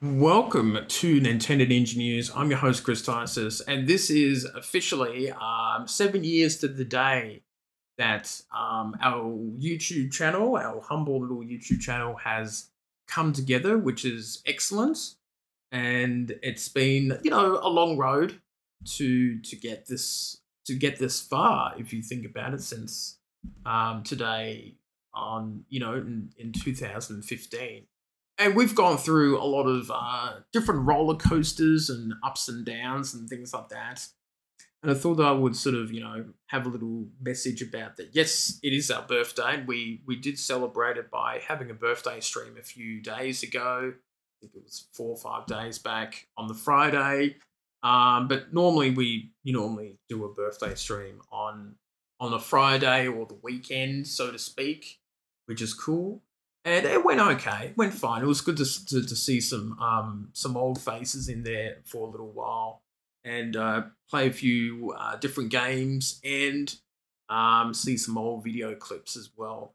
Welcome to Nintendo Ninja News. I'm your host, Chris Tysis, and this is officially 7 years to the day that our YouTube channel, our humble little YouTube channel, has come together, which is excellent. And it's been, a long road to get this far. If you think about it, since today in 2015. And we've gone through a lot of different roller coasters and ups and downs and things like that. And I thought that I would sort of, have a little message about that. Yes, it is our birthday, and we did celebrate it by having a birthday stream a few days ago. I think it was 4 or 5 days back on the Friday. But normally you normally do a birthday stream on a Friday or the weekend, so to speak, which is cool. And it went okay, it went fine. It was good to see some old faces in there for a little while, and play a few different games, and see some old video clips as well.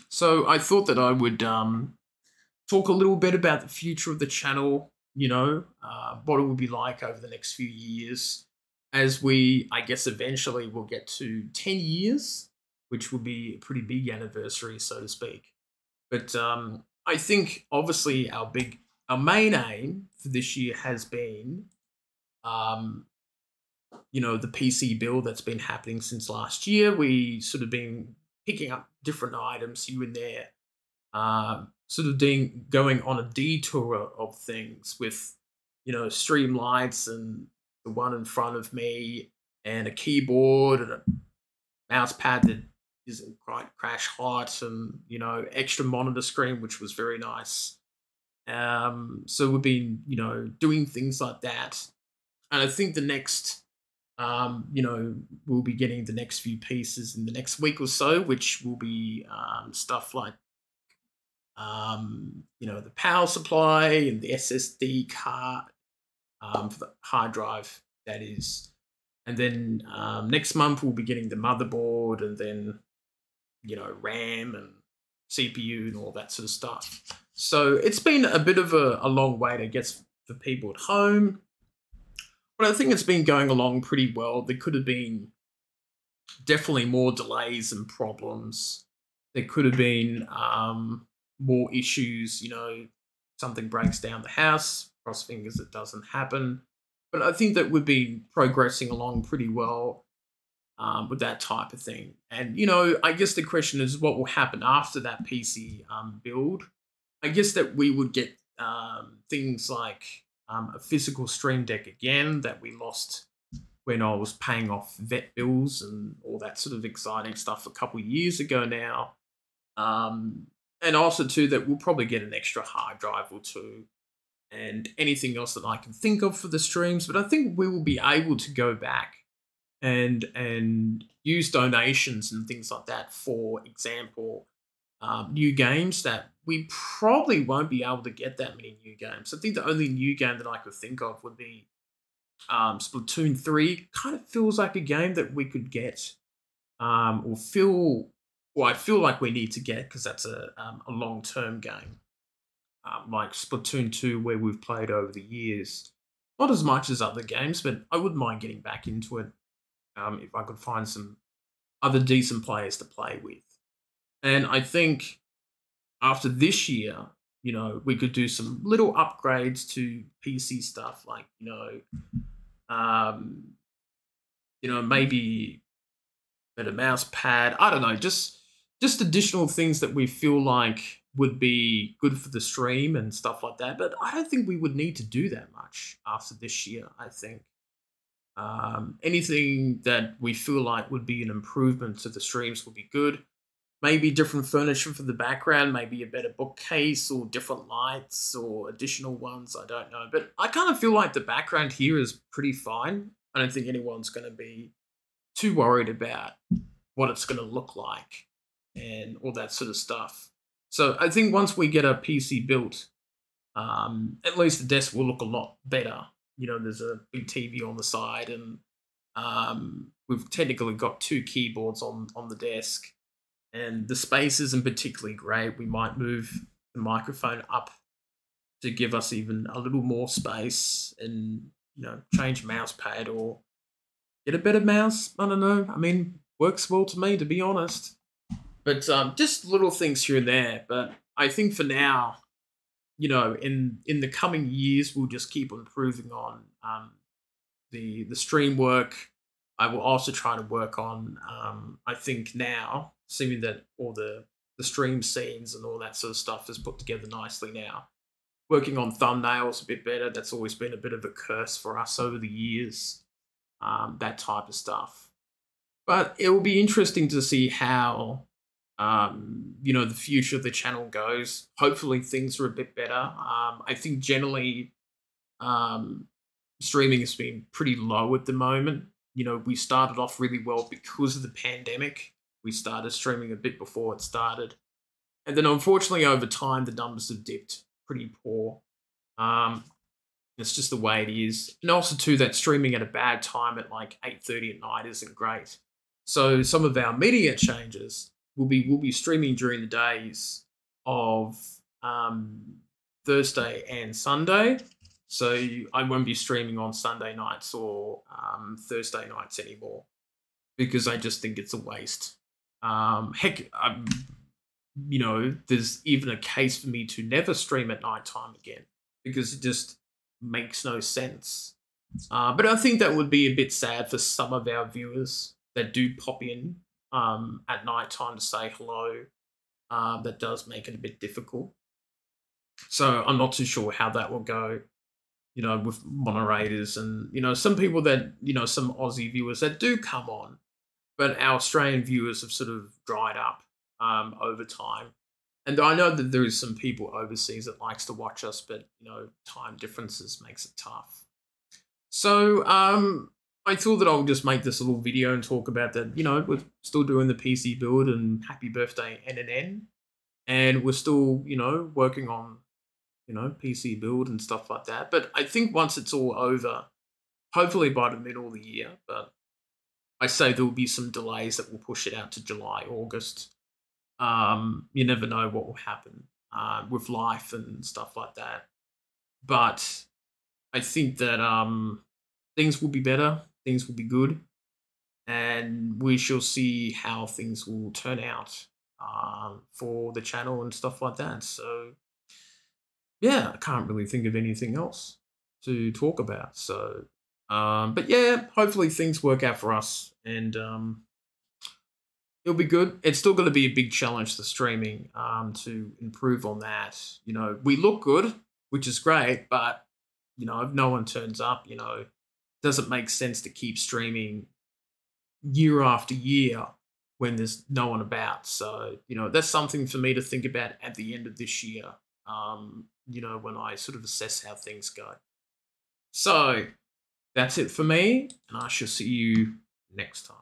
So I thought that I would talk a little bit about the future of the channel. What it will be like over the next few years, as we, I guess, eventually will get to 10 years, which will be a pretty big anniversary, so to speak. But I think obviously our main aim for this year has been, the PC build that's been happening since last year. We sort of been picking up different items here and there, sort of going on a detour of things with, stream lights and the one in front of me, and a keyboard and a mouse pad that isn't quite crash hot, and extra monitor screen, which was very nice. So we've been doing things like that, and I think the next we'll be getting the next few pieces in the next week or so, which will be stuff like the power supply and the SSD card, for the hard drive, that is. And then next month we'll be getting the motherboard, and then RAM and CPU and all that sort of stuff. So it's been a bit of a long wait, I guess, for people at home. But I think it's been going along pretty well. There could have been definitely more delays and problems. There could have been more issues, something breaks down the house. Cross fingers it doesn't happen. But I think that we've been progressing along pretty well with that type of thing. And, I guess the question is what will happen after that PC build. I guess that we would get things like a physical Stream Deck again that we lost when I was paying off vet bills and all that sort of exciting stuff a couple of years ago now. And also, too, that we'll probably get an extra hard drive or two, and anything else that I can think of for the streams. But I think we will be able to go back and use donations and things like that. For example, new games that we probably won't be able to get that many new games. I think the only new game that I could think of would be Splatoon 3. Kind of feels like a game that we could get, I feel like we need to get, because that's a long-term game. Like Splatoon 2, where we've played over the years. Not as much as other games, but I wouldn't mind getting back into it if I could find some other decent players to play with. And I think after this year, we could do some little upgrades to PC stuff, like, maybe better mouse pad. I don't know, just additional things that we feel like would be good for the stream and stuff like that. But I don't think we would need to do that much after this year. I think anything that we feel like would be an improvement to the streams would be good. Maybe different furniture for the background, maybe a better bookcase, or different lights, or additional ones. I don't know. But I kind of feel like the background here is pretty fine. I don't think anyone's going to be too worried about what it's going to look like and all that sort of stuff. So I think once we get a PC built, at least the desk will look a lot better. There's a big TV on the side, and we've technically got two keyboards on the desk, and the space isn't particularly great. We might move the microphone up to give us even a little more space and, change mouse pad or get a better mouse. I don't know. I mean, works well to me, to be honest. But just little things here and there. But I think for now, in the coming years, we'll just keep improving on the stream work. I will also try to work on. I think now, assuming that all the stream scenes and all that sort of stuff is put together nicely now. Working on thumbnails a bit better. That's always been a bit of a curse for us over the years. That type of stuff. But it will be interesting to see how the future of the channel goes. Hopefully things are a bit better. I think generally streaming has been pretty low at the moment. We started off really well because of the pandemic. We started streaming a bit before it started. And then unfortunately over time, the numbers have dipped pretty poor. It's just the way it is. And also too, that streaming at a bad time at like 8:30 at night isn't great. So some of our immediate changes will be streaming during the days of Thursday and Sunday. So I won't be streaming on Sunday nights or Thursday nights anymore because I just think it's a waste. There's even a case for me to never stream at nighttime again because it just makes no sense. But I think that would be a bit sad for some of our viewers that do pop in at nighttime to say hello. That does make it a bit difficult. So I'm not too sure how that will go, with moderators and, some people that, some Aussie viewers that do come on, but our Australian viewers have sort of dried up over time. And I know that there is some people overseas that likes to watch us, but, time differences makes it tough. So I thought that I'll just make this little video and talk about that, we're still doing the PC build and happy birthday NNN. And we're still, working on, PC build and stuff like that. But I think once it's all over, hopefully by the middle of the year, but I say there will be some delays that will push it out to July, August. You never know what will happen with life and stuff like that. But I think that things will be better, things will be good, and we shall see how things will turn out for the channel and stuff like that. So, yeah, I can't really think of anything else to talk about. So, but yeah, hopefully things work out for us and it'll be good. It's still going to be a big challenge, the streaming, to improve on that. We look good, which is great, but, if no one turns up, it doesn't make sense to keep streaming year after year when there's no one about. So, that's something for me to think about at the end of this year, when I sort of assess how things go. So, that's it for me, and I shall see you next time.